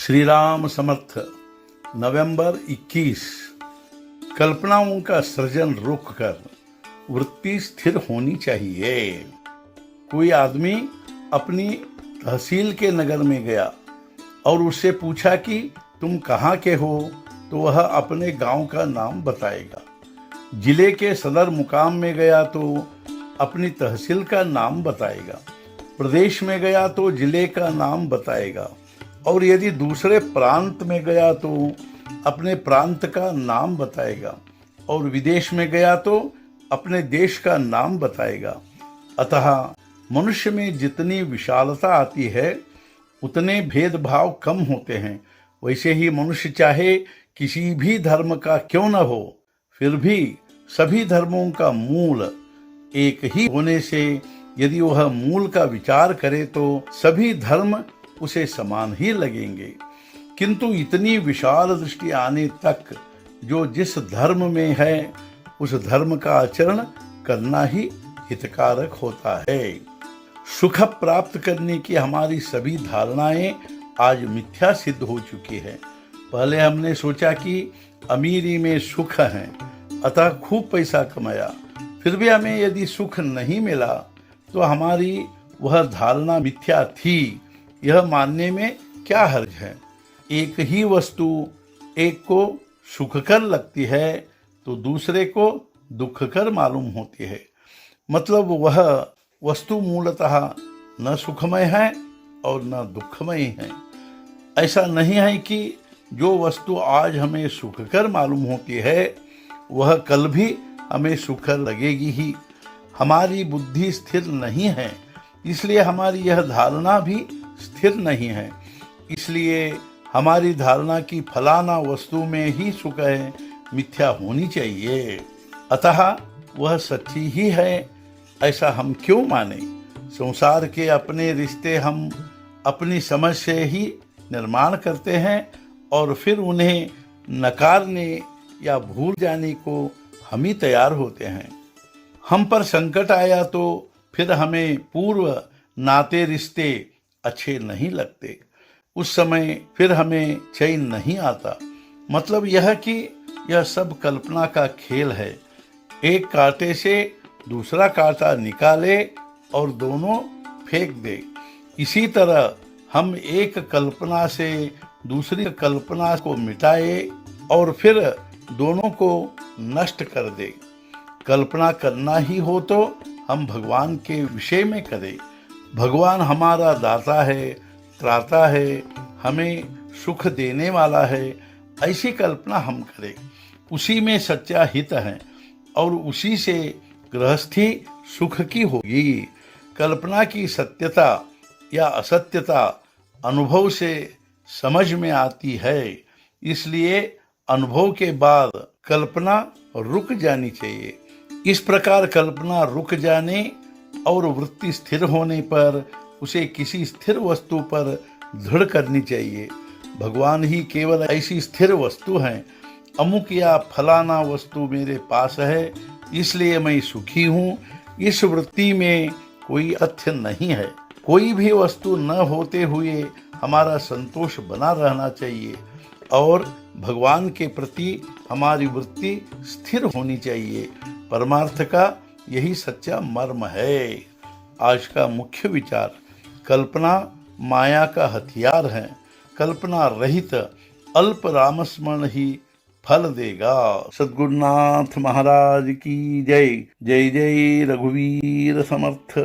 श्री राम समर्थ। नवंबर 21। कल्पनाओं का सृजन रोककर वृत्ति स्थिर होनी चाहिए। कोई आदमी अपनी तहसील के नगर में गया और उससे पूछा कि तुम कहाँ के हो, तो वह अपने गांव का नाम बताएगा। जिले के सदर मुकाम में गया तो अपनी तहसील का नाम बताएगा। प्रदेश में गया तो जिले का नाम बताएगा, और यदि दूसरे प्रांत में गया तो अपने प्रांत का नाम बताएगा, और विदेश में गया तो अपने देश का नाम बताएगा। अतः मनुष्य में जितनी विशालता आती है उतने भेदभाव कम होते हैं। वैसे ही मनुष्य चाहे किसी भी धर्म का क्यों न हो, फिर भी सभी धर्मों का मूल एक ही होने से यदि वह मूल का विचार करे तो सभी धर्म उसे समान ही लगेंगे। किंतु इतनी विशाल दृष्टि आने तक जो जिस धर्म में है उस धर्म का आचरण करना ही हितकारक होता है। सुख प्राप्त करने की हमारी सभी धारणाएं आज मिथ्या सिद्ध हो चुकी है। पहले हमने सोचा कि अमीरी में सुख है, अतः खूब पैसा कमाया, फिर भी हमें यदि सुख नहीं मिला तो हमारी वह धारणा मिथ्या थी, यह मानने में क्या हर्ज है। एक ही वस्तु एक को सुखकर लगती है तो दूसरे को दुखकर मालूम होती है। मतलब वह वस्तु मूलतः न सुखमय है और न दुखमय है। ऐसा नहीं है कि जो वस्तु आज हमें सुखकर मालूम होती है वह कल भी हमें सुखकर लगेगी ही। हमारी बुद्धि स्थिर नहीं है, इसलिए हमारी यह धारणा भी स्थिर नहीं है। इसलिए हमारी धारणा की फलाना वस्तु में ही सुख है मिथ्या होनी चाहिए। अतः वह सच्ची ही है ऐसा हम क्यों माने। संसार के अपने रिश्ते हम अपनी समझ से ही निर्माण करते हैं और फिर उन्हें नकारने या भूल जाने को हम ही तैयार होते हैं। हम पर संकट आया तो फिर हमें पूर्व नाते रिश्ते अच्छे नहीं लगते, उस समय फिर हमें चैन नहीं आता। मतलब यह कि यह सब कल्पना का खेल है। एक कांटे से दूसरा कांटा निकाले और दोनों फेंक दे। इसी तरह हम एक कल्पना से दूसरी कल्पना को मिटाए और फिर दोनों को नष्ट कर दे। कल्पना करना ही हो तो हम भगवान के विषय में करें। भगवान हमारा दाता है, त्राता है, हमें सुख देने वाला है, ऐसी कल्पना हम करें। उसी में सच्चा हित है और उसी से गृहस्थी सुख की होगी। कल्पना की सत्यता या असत्यता अनुभव से समझ में आती है, इसलिए अनुभव के बाद कल्पना रुक जानी चाहिए। इस प्रकार कल्पना रुक जाने और वृत्ति स्थिर होने पर उसे किसी स्थिर वस्तु पर दृढ़ करनी चाहिए। भगवान ही केवल ऐसी स्थिर वस्तु हैं। अमुक या फलाना वस्तु मेरे पास है इसलिए मैं सुखी हूँ, इस वृत्ति में कोई तथ्य नहीं है। कोई भी वस्तु न होते हुए हमारा संतोष बना रहना चाहिए और भगवान के प्रति हमारी वृत्ति स्थिर होनी चाहिए। परमार्थ का यही सच्चा मर्म है। आज का मुख्य विचार, कल्पना माया का हथियार है। कल्पना रहित अल्प रामस्मरण ही फल देगा। सद्गुरुनाथ महाराज की जय। जय जय रघुवीर समर्थ।